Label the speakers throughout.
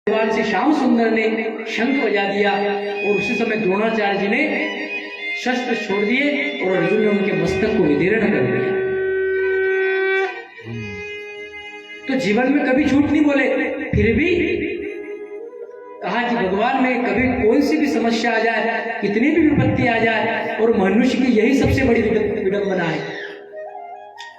Speaker 1: भगवान से श्याम सुंदर ने शंख बजा दिया और उसी समय द्रोणाचार्य जी ने शस्त्र छोड़ दिए और अर्जुन ने उनके मस्तक को विदीर्ण कर दिया। तो जीवन में कभी झूठ नहीं बोले, फिर भी कहा कि भगवान में कभी कोई सी भी समस्या आ जाए, कितनी भी विपत्ति आ जाए, और मनुष्य की यही सबसे बड़ी विडंबना है।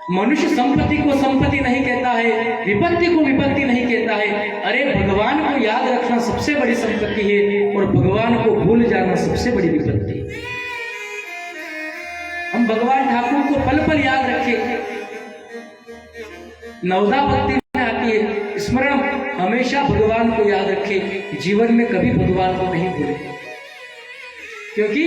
Speaker 1: मनुष्य संपत्ति को संपत्ति नहीं कहता है, विपत्ति को विपत्ति नहीं कहता है। अरे भगवान को याद रखना सबसे बड़ी संपत्ति है और भगवान को भूल जाना सबसे बड़ी विपत्ति है। हम भगवान ठाकुर को पल पल याद रखें। नवदा भक्ति में आती है, स्मरण हमेशा भगवान को याद रखें, जीवन में कभी भगवान को नहीं भूलें। क्योंकि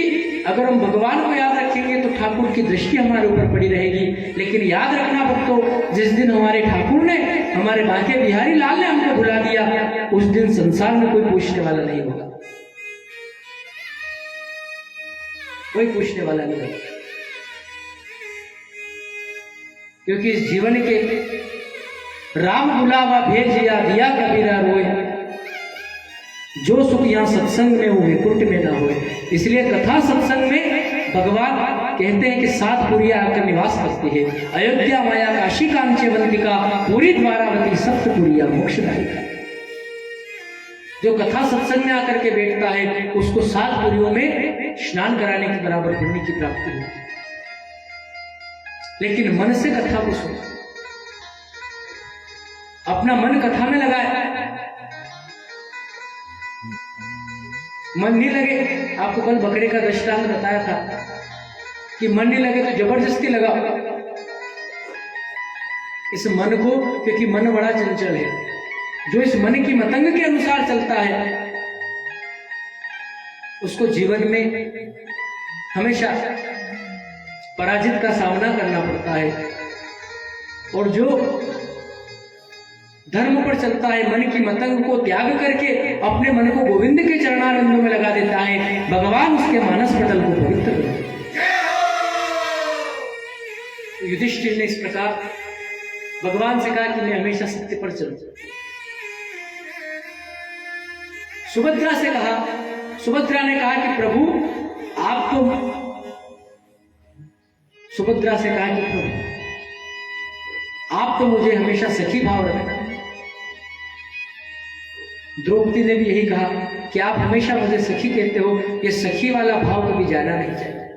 Speaker 1: अगर हम भगवान को याद रखेंगे तो ठाकुर की दृष्टि हमारे ऊपर पड़ी रहेगी। लेकिन याद रखना भक्तों, जिस दिन हमारे ठाकुर ने, हमारे बांके बिहारी लाल ने हमको भुला दिया, उस दिन संसार में कोई पूछने वाला नहीं होगा, कोई पूछने वाला नहीं होगा। क्योंकि इस जीवन के राम बुलावा भेजिया दिया कबीरा रोए, जो सुख यहाँ सत्संग में हो वैकुंठ में ना हो। इसलिए कथा सत्संग में भगवान कहते हैं कि 7 पुरिया आकर निवास करती है। अयोध्या माया काशी कांचनवंतिका, पूरी द्वारावती सप्तपुरिया मोक्षदायिका। जो कथा सत्संग में आकर के बैठता है उसको 7 पुरियों में स्नान कराने के बराबर पुण्य की प्राप्ति होती है। लेकिन मन से कथा को सुनो, अपना मन कथा में लगाए। मन नहीं लगे, आपको कल बकरे का दृष्टांत बताया था कि मन नहीं लगे तो जबरदस्ती लगाओ इस मन को, क्योंकि मन बड़ा चंचल है। जो इस मन की मतंग के अनुसार चलता है उसको जीवन में हमेशा पराजित का सामना करना पड़ता है। और जो धर्म पर चलता है, मन की मतंग को त्याग करके अपने मन को गोविंद के चरणारविंदों में लगा देता है, भगवान उसके मानस पटल को पवित्र कर देते हैं। युधिष्ठिर ने इस प्रकार भगवान से कहा कि मैं हमेशा सत्य पर चलूं। सुभद्रा से कहा, सुभद्रा ने कहा कि प्रभु आप तो, सुभद्रा से कहा कि प्रभु आप तो मुझे हमेशा सखी भाव रखना। द्रौपदी ने भी यही कहा कि आप हमेशा मुझे सखी कहते हो, ये सखी वाला भाव कभी जाना नहीं चाहिए।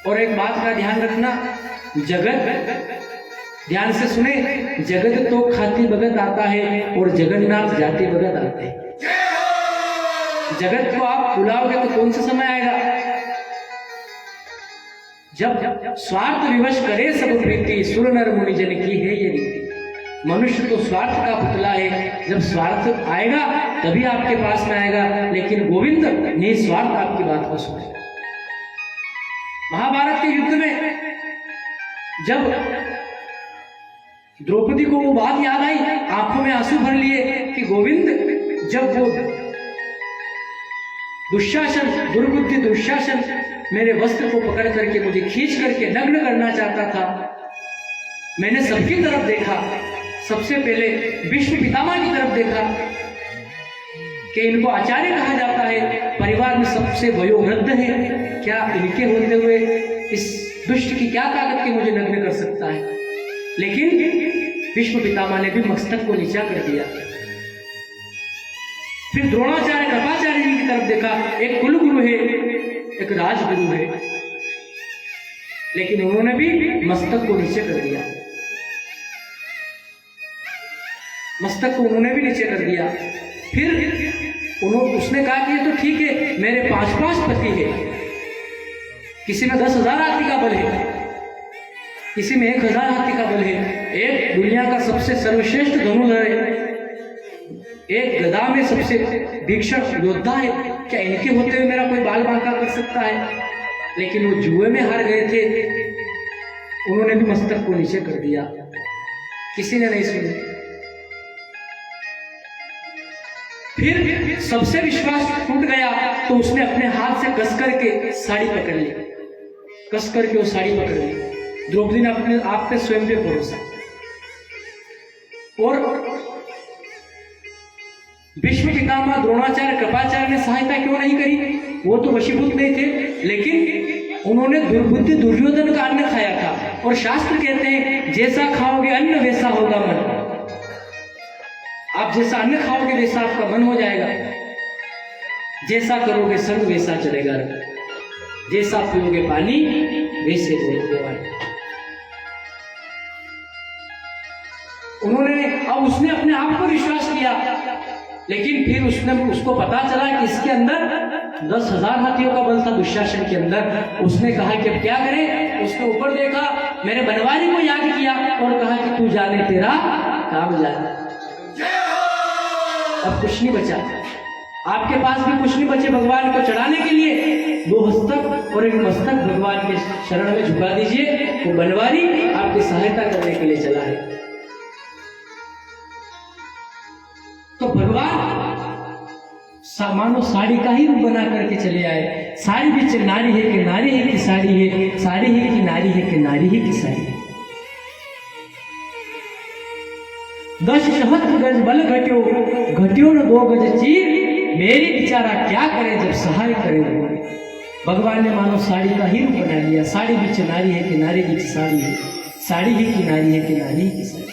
Speaker 1: और एक बात का ध्यान रखना, जगत, ध्यान से सुने, जगत तो खाती बगत आता है और जगन्नाथ जाते बगत आते हैं। जगत को आप बुलाओगे तो कौन सा समय आएगा जब स्वार्थ विवश करे सब प्रीति, सुर नर मुनि जन की है ये रीति। मनुष्य तो स्वार्थ का पुतला है, जब स्वार्थ आएगा तभी आपके पास में आएगा, लेकिन गोविंद निस्वार्थ आपकी बात को सुने। महाभारत के युद्ध में जब द्रौपदी को वो बात याद आई, आंखों में आंसू भर लिए कि गोविंद, जब वो दुशासन, दुर्बुद्धि दुशासन मेरे वस्त्र को पकड़ करके मुझे खींच करके नग्न करना चाहता था, मैंने सबकी तरफ देखा, सबसे पहले भीष्म पितामह की तरफ देखा कि इनको आचार्य कहा जाता है, परिवार में सबसे वयोवृद्ध है, क्या इनके होते हुए इस दुष्ट की क्या ताकत के मुझे नग्न कर सकता है। लेकिन भीष्म पितामह ने भी मस्तक को नीचा कर दिया। फिर द्रोणाचार्य, कृपाचार्य जी की तरफ देखा, एक कुलगुरु है, एक राजगुरु है, लेकिन उन्होंने भी मस्तक को नीचे कर दिया, मस्तक को उन्होंने भी नीचे कर दिया। फिर उसने कहा कि ये तो ठीक है, मेरे 5 पति है, किसी में 10,000 हाथी का बल है, किसी में 1,000 हाथी का बल है, एक दुनिया का सबसे सर्वश्रेष्ठ धनुर्धर है, एक गदा में सबसे भीषण योद्धा है, क्या इनके होते हुए मेरा कोई बाल बांका कर सकता है। लेकिन वो जुए में हार गए थे, उन्होंने भी मस्तक को नीचे कर दिया, किसी ने नहीं सुनी। फिर सबसे विश्वास टूट गया तो उसने अपने हाथ से कस करके साड़ी पकड़ ली, कस करके वो साड़ी पकड़ ली। द्रौपदी ने अपने आप पे स्वयं पे भरोसा, और भीष्म पितामह द्रोणाचार्य कृपाचार्य ने सहायता क्यों नहीं करी? वो तो वशीभूत नहीं थे, लेकिन उन्होंने दुर्बुद्धि दुर्योधन का अन्न खाया था। और शास्त्र कहते हैं जैसा खाओगे अन्न वैसा होगा मन। आप जैसा अन्न खाओगे वैसा आपका मन हो जाएगा, जैसा करोगे संग वैसा चलेगा, जैसा पियोगे पानी वैसे बोलोगे वाणी। उन्होंने अब उसने अपने आप को विश्वास किया, लेकिन फिर उसको पता चला कि इसके अंदर 10,000 हाथियों का बल था दुशासन के अंदर। उसने कहा कि अब क्या करें? उसने ऊपर देखा, मेरे बनवारी को याद किया और कहा कि तू जाने तेरा काम जाने, अब कुछ नहीं बचा। आपके पास भी कुछ नहीं बचे भगवान को चढ़ाने के लिए। 2 हस्तक और 1 मस्तक भगवान के शरण में झुका दीजिए, वो बनवारी आपकी सहायता करने के लिए चला है। तो भगवान मानो साड़ी का ही रूप बना करके चले आए। साड़ी बीच नारी है कि नारी है कि साड़ी है, साड़ी है कि नारी है कि नारी है कि साड़ी है। 10 सहस्त्र गज बल घट्यो, घट्यो न 2 गज चीर, मेरी बिचारा क्या करे जब सहाय करे। भगवान ने मानो साड़ी का ही रूप बना लिया। साड़ी बीच नारी है कि नारी बीच साड़ी है, साड़ी है कि नारी है कि नारी है कि साड़ी।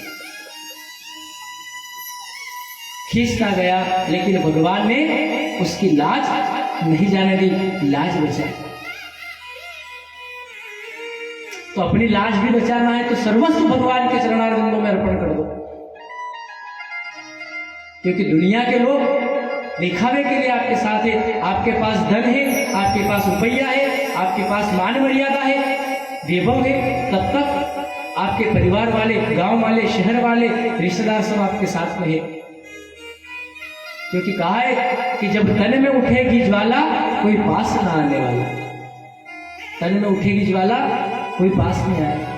Speaker 1: खींचता गया, लेकिन भगवान ने उसकी लाज नहीं जाने दी, लाज बचाई। तो अपनी लाज भी बचाना है तो सर्वस्व भगवान के चरणारविंदों में अर्पण कर दो। क्योंकि दुनिया के लोग दिखावे के लिए आपके साथ है। आपके पास धन है, आपके पास रुपया है, आपके पास मान मर्यादा है, वैभव है, तब तक आपके परिवार वाले, गांव वाले, शहर वाले, रिश्तेदार सब आपके साथ में है। क्योंकि कहा है कि जब तन में उठेगी ज्वाला कोई पास ना आने वाला, तन में उठेगी ज्वाला कोई पास नहीं आएगा।